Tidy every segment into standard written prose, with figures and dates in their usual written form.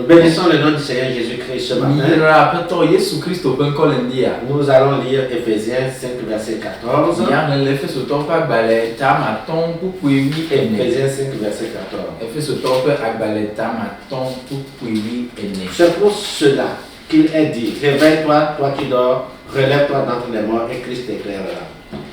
Nous bénissons le nom du Seigneur Jésus-Christ ce matin. Nous allons lire Éphésiens 5, verset 14. Éphésiens 5, verset 14. C'est pour cela qu'il est dit, réveille-toi, toi qui dors, relève-toi d'entre les morts et Christ t'éclairera.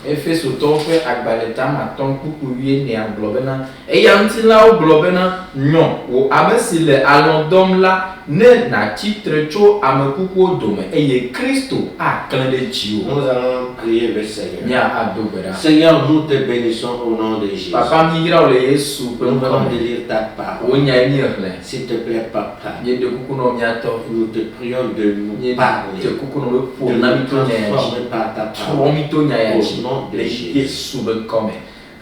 Efeso tɔƒe agbalẽta matɔ̃ kpukpui ne agblɔbena eya ŋuti la wo gblɔ bena nyɔ wò ame si le alɔ dɔm la ne natsitre tso ame kukuwo dome eye Kristo aklẽ ɖe dziwò. Nous allons prier le Seigneur. Mia ado gbe ɖa. Seigneur, nous te bénissons au nom de Jésus. Papa mi yra wo le Yesu ƒe Nous ŋkɔ allons me. lire ta parole. Wo nyae mi xlẽ. S'il te plaît, Papa, Mie ɖe kuku nɔ miatɔ. nous te prions de nous Mie parler, ɖe kuku nɔ be de ƒo na mi nous to nya ya dzi. transformer par ta Trɔ parole. mi to nya ya Au dzi. nom de Le Jésus. Yesu ƒe ŋkɔ me.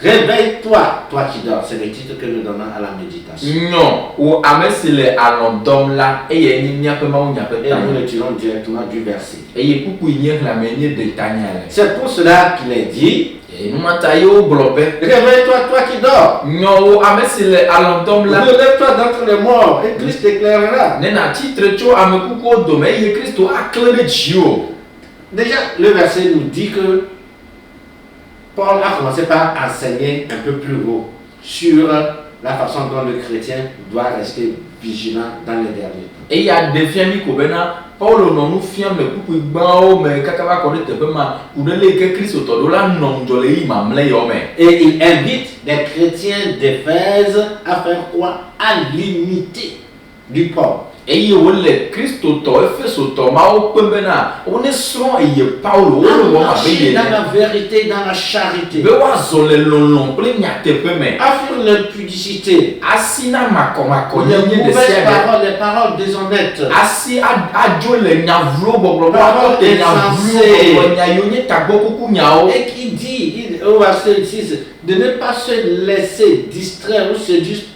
Réveille-toi, toi qui dors. C'est le titre que nous donnons à la méditation. Nyɔ wò ame si le alɔ dɔm la eye nye miaƒe mawunya ƒe Et nous tanya. le tirons directement du verset. Eye kpukpui nye xlãme nye de tanya le. C'est pour cela qu'il est dit, Numata ye wo gblɔ be réveille-toi, toi qui dors. nyɔwo ame si le alɔ dɔm la Relève-toi d'entre les morts et Christ t'éclairera. ne natsitre tso ame kukuwo dome eye Kristo aklẽ ɖe dziwò. Déjà, le verset nous dit que Paul a commencé par enseigner un peu plus haut sur la façon dont le chrétien doit rester vigilant dans les derniers temps. Eya ɖe fia mi ko bena Paulo nɔ nu fiam le kpukpui gbãwo me kaka va kɔ ɖe teƒe ma ku ɖe le yi ke Kristo tɔ ɖo la nɔ ŋdzɔ le yi mamlɛawo me. Et il invite les chrétiens d'Éphèse à faire quoi? À l'imiter du Paul. Eye wole Kristotɔ Efesotɔ mawo kpe bena wone srɔ̃ eye Paulo wole À wɔm abe marcher ye dans ene. la vérité, dans la charité. Be woazɔ le lɔlɔ kple nyateƒe me. À fuir l'impudicité. Asi na makɔmakɔ Les nye ɖe mauvaises sia ɖe. paroles, les paroles déshonnêtes. Asi adzo le nyavlo bɔbɔ Parole bɔ te nyavlo insensée. bɔbɔ nyayo nye tagbɔ kuku nyawo. Et qui dit, au verset 6, de ne pas se laisser distraire ou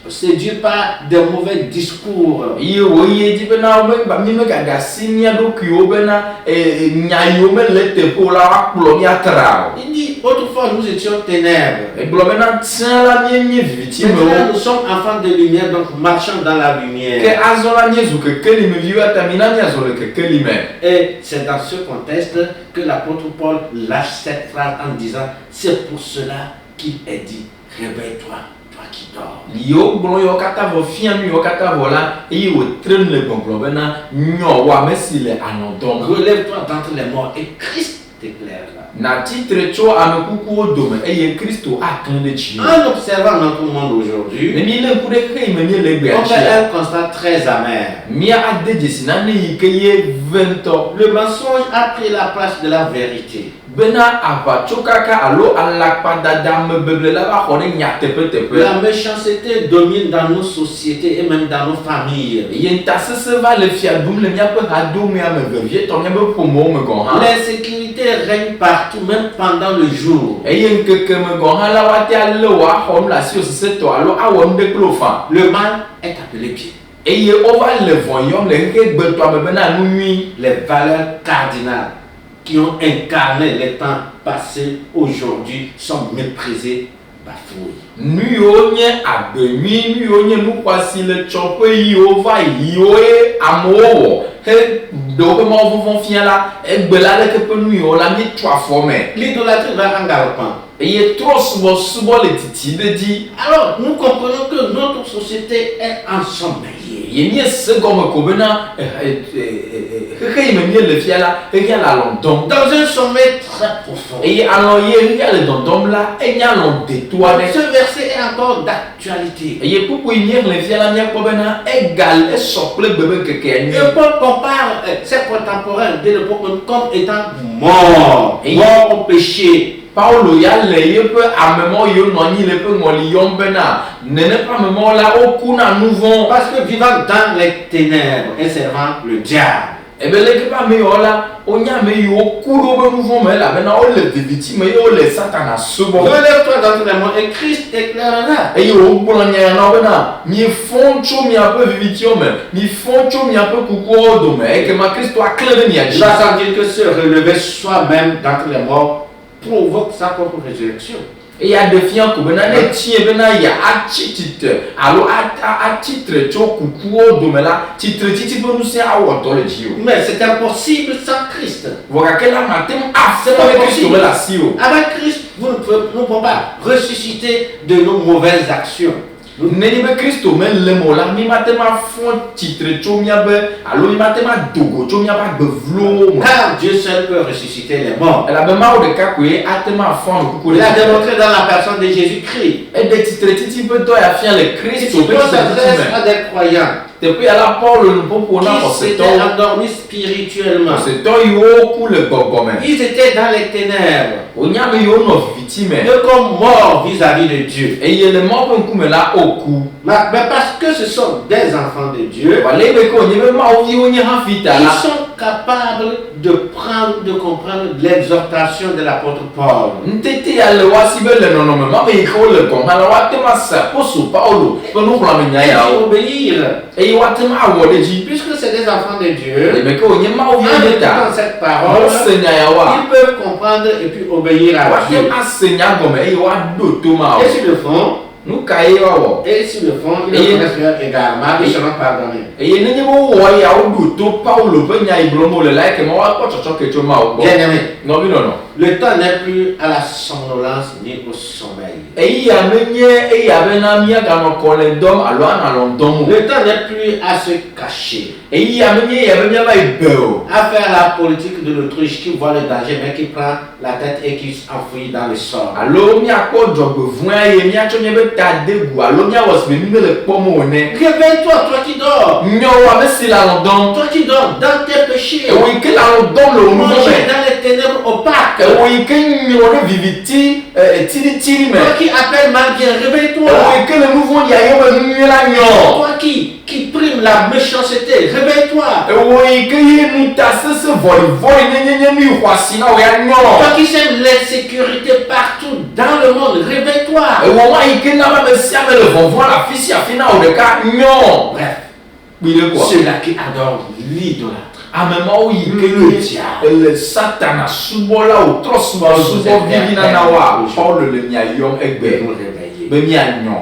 séduire par de mauvais discours. Ye wo ye di bena mi me gaga si mia ɖokuiwo bena nyayo me le teƒe la akplɔ miatra o. Il dit, autrefois nous étions ténèbres. Egblɔ bena tia la nye viviti Maintenant mewo. nous sommes enfants de lumière, donc marchons dans la Ke lumière. azɔ la miezu kekeli me viwo ata mina miazɔ le kekeli me. Et c'est dans ce contexte que l'apôtre Paul lâche cette phrase en disant, c'est pour cela qu'il est dit, réveille-toi, toi qui dors. Yewo gblɔ yewo katã vɔ fia nu yewo katã vɔ la eye wòtre nu le gbɔgblɔ bena nyɔ wɔ ame si le anɔ dɔm. Relève-toi d'entre les morts et Christ t'éclairera. Natsitre tso ame kukuwo dome eye Kristo aklẽ ɖe dziwò. En observant notre monde aujourd'hui, Ne mi le ŋku ɖe xe yi me mi le gbea on fait tsia. un constat très amer. Mia ade dzesi nane yi ke ye ve ŋutɔ. Le mensonge a pris la place de la vérité. Bena aʋatsokaka alo alakpadada me beble la va xɔ ɖe nyateƒeteƒe. La méchanceté domine dans nos sociétés et même dans nos familles. Ye ŋutasesẽ va le fia ɖum le míaƒe hadomea me vevietɔ míaƒe ƒomewo me gɔ̃ hã. L'insécurité règne partout, même pendant le jour. Eye ŋkeke me gɔ̃ hã la woate alé wò axɔ nu le asi wò sesetɔ alo awɔ nu ɖe kple wò fã. Le mal est appelé bien. Eye wova le vɔ yɔm le ŋke gbetɔa me bena nu nyui. Les valeurs cardinales qui ont incarné les temps passés aujourd'hui sont méprisées, bafouées. Nu yiwo nye agbe nyui, nu yiwo nye nu xɔasi le tsɔƒe yiwo va yiwo ye amewo wɔ he ɖe woƒe Mawu vɔvɔ̃ fia la egbe la ɖeke ƒe nu yiwo la míetu afɔ me. L'idolâtrie va en galopant. Eye trɔsubɔsubɔ le titi ɖe dzi. Alors, nous comprenons que notre société est ensommeillée. Ye miese gɔme ko bena xexe yi me míele fia la eya le alɔ dɔm. Dans un sommeil très profond. Eye alɔ ye eya le dɔdɔm la enye alɔ deto aɖe. Ce verset est encore d'actualité. Eye kpukpui míexlẽ fia la míakpɔ bena esɔ kple gbe be ŋkekea Et nye. Paul compare ses contemporains de l'époque comme étant morts, morts au péché. Paulo ya le yeƒe amemawo yiwo nɔ anyi le eƒe ŋɔli yɔm bena nene ƒe amemawo la woku na nu vɔ̃. Parce que vivant dans les ténèbres et servant le diable. Ebe leke ƒe ame yiwo la wonye ame yiwo ku ɖe woƒe nu vɔ̃ me elabena wole viviti me eye wole Satana subɔ. Relève-toi d'entre les morts et Christ éclairera. Eye wogblɔ nya na wo bena mifɔ tso miaƒe vivitiwo me, mifɔ tso miaƒe kukuwo dome ekema Kristo aklẽ ɖe mia dzi. Là, ça veut dire que se relever soi-même d'entre les morts provoque sa propre résurrection. Et il y a des filles qui viennent tirer, il y a un titre. Alors, à titre, tu as coucou, domela, titre, tu peux nous faire avoir le Dieu. Mais c'est impossible sans Christ. Voilà quelle matin, c'est pas possible. Avec Christ, nous ne pouvons pas ressusciter de nos mauvaises actions. Nenime Christo men lemo la mi matema font titre chomia be alors mi matema dogo chomia ba bevlo Car Dieu seul peut ressusciter les morts. la be ma o de ka kwe atema font ku Il a démontré dans la personne de Jésus-Christ. et de titre titi peut to ya fien le Christ Si Paul s'adresse à des croyants depuis à la Paul le popo na qui s'étaient endormis spirituellement. c'est toi yo ku le gogomen Ils étaient dans les ténèbres, onya me yo no victime mais comme morts vis-à-vis de Dieu. et il le mort ku me la oku Mais parce que ce sont des enfants de Dieu, wale be ko ni be ma o vi onya ha fita ils la sont capables de comprendre l'exhortation de l'apôtre Paul. ntete ya le wasi be le nono me ma be ko le kon ala wa te ma sa poso Paulo pe no kula me nya Et ya obéir. et wa te ma wo de ji Puisque c'est des enfants de Dieu, le me ko ni ma o vi en de ta écoutant cette parole, o se nya ya wa ils peuvent comprendre et puis obéir wa à te Dieu. ma se nya go me e wa do to ma o Et s'ils le font, nu ka e wa wo ils le font également, ils seront pardonnés. e ye ne bo wo ya o do to Paulo pe nya iblo mo le like mo wa ko chocho ke to ma o bo Bien-aimés, no bi no no le temps n'est plus à la somnolence ni au sommeil. e ya me nye e ya be na mi ga no ko le dom alo ana lo dom Le temps n'est plus à se cacher, e ya me nye ya be nya ba ibe o à faire la politique de l'autruche qui voit le danger mais qui prend la tête et qui s'enfuit dans le sort. alo mi akpo jogbe fun ye mi acho nye be ta degu alo mi was me mi le pomo ne Réveille-toi, toi qui dors. nyo wa me si la lo dom Toi qui dors dans tes péchés. e wo ike la lo dom le o nu Manger me dans les ténèbres opaques. e wo ike nyo ne viviti tiri me Toi qui appelles mal bien, e wo réveille-toi. ike le nouveau ya yo me nu la nyo Toi qui prime la méchanceté, réveille-toi. e wo ike ye nu ta se voi ne mi hwasi na o ya nyo Toi qui sèmes l'insécurité partout dans le monde, réveille-toi. e wo wa ike na ba me si ame le vonvon la fisi afina o de ka nyo Bref, bi le quoi ceux-là qui adorent l'idolâtre. amema o ike Le diable. le satana subola o trosuma subo vivina na wa Paul le mia yom egbe Nous réveiller. be mia nyo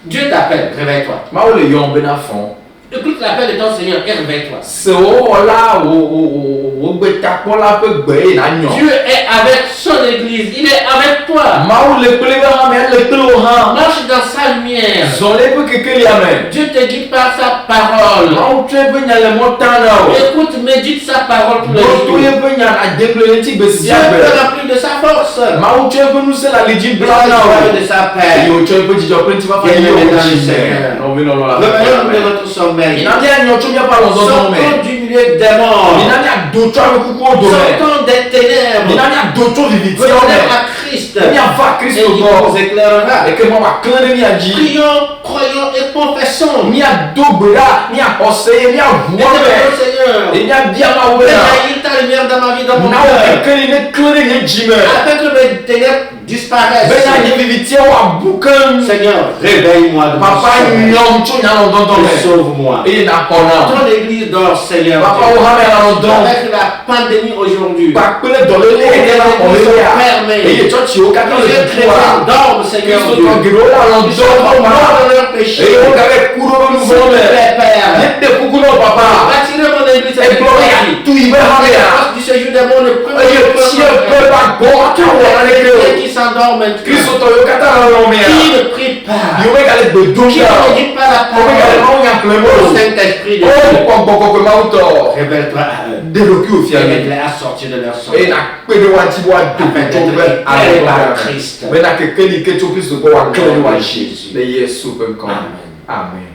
Dieu t'appelle, réveille-toi. ma o le yom be na fon Écoute l'appel de ton Seigneur et réveille-toi. se o la o gbe tapola pe gbe na nyo Dieu est avec son église, il est avec toi. ma o le pele ba me le pele ha Marche dans sa lumière. zole pe kekeli amen Dieu te guide par sa parole. ma o tre pe nya le motana o Écoute, médite sa parole tous les do to ye jours. pe nya na deble ti be si Dieu abe peut remplir de sa force. ma o tre pe nu se la legit De blana sa joie o et de sa paix. yo tre pe jijo pe ti ba fa Bien yo aimé dans le chi Seigneur. no vi no la Réveillons-nous de notre sommeil. ina dia nyo cho nya pa lo zo no me Sortons du milieu des morts. ina dia do cho me kuku o do me Sortons des ténèbres. ina dia do cho viviti o Venons me à Christ. nya va Et Christo il go nous éclairera. e ke mo ba kan mi aji Prions, croyons et confessons. mia dogbera mia ose mia Et vuo demandons me au Seigneur. e mia bia ma Fais wera jaillir ta lumière dans ma vie, dans mon na o cœur. kekeli ne klere ne jime Afin que mes ténèbres disparaissent. be na nye viviti wa bukan Seigneur, réveille-moi de mon papa sommeil. nyom cho nya lo don don Et me sauve-moi. e na kona Ton église dort, Seigneur. papa o ha me na lo don Avec la pandémie aujourd'hui. pa pele dolele e na o le ya e ye church o ka Que to les le chrétiens tuwa dorment, Seigneur Christo Dieu. to gero la lo Ils sont don morts ma dans leur e péché. o ka be kuro no S'il vo te me plaît, Père. ne de kuku no papa Attirez mon église e avec glory toi. ya tu ibe ha me ya Du séjour des mondes, le e premier ye tie pe ba go ta wo na le chrétien ke qui s'endort maintenant. Christo to yo ka ta lo me ya Qui ne prie pas. yo me ka le gbe Qui donga ne dit pas la o me ka le parole. ma nya plemo Au Saint-Esprit de o Dieu. ko ma uto Révèle-toi à eux. de lo ki o fi Et ame aide-les à sortir de leur e sommeil. na pe de wa ti wa do Afin to d'être be éclairés par Christ. be na kekeli ke to Christo ko wa Au nom kele wa de shi Jésus. le Yesu pe ko Amen. amen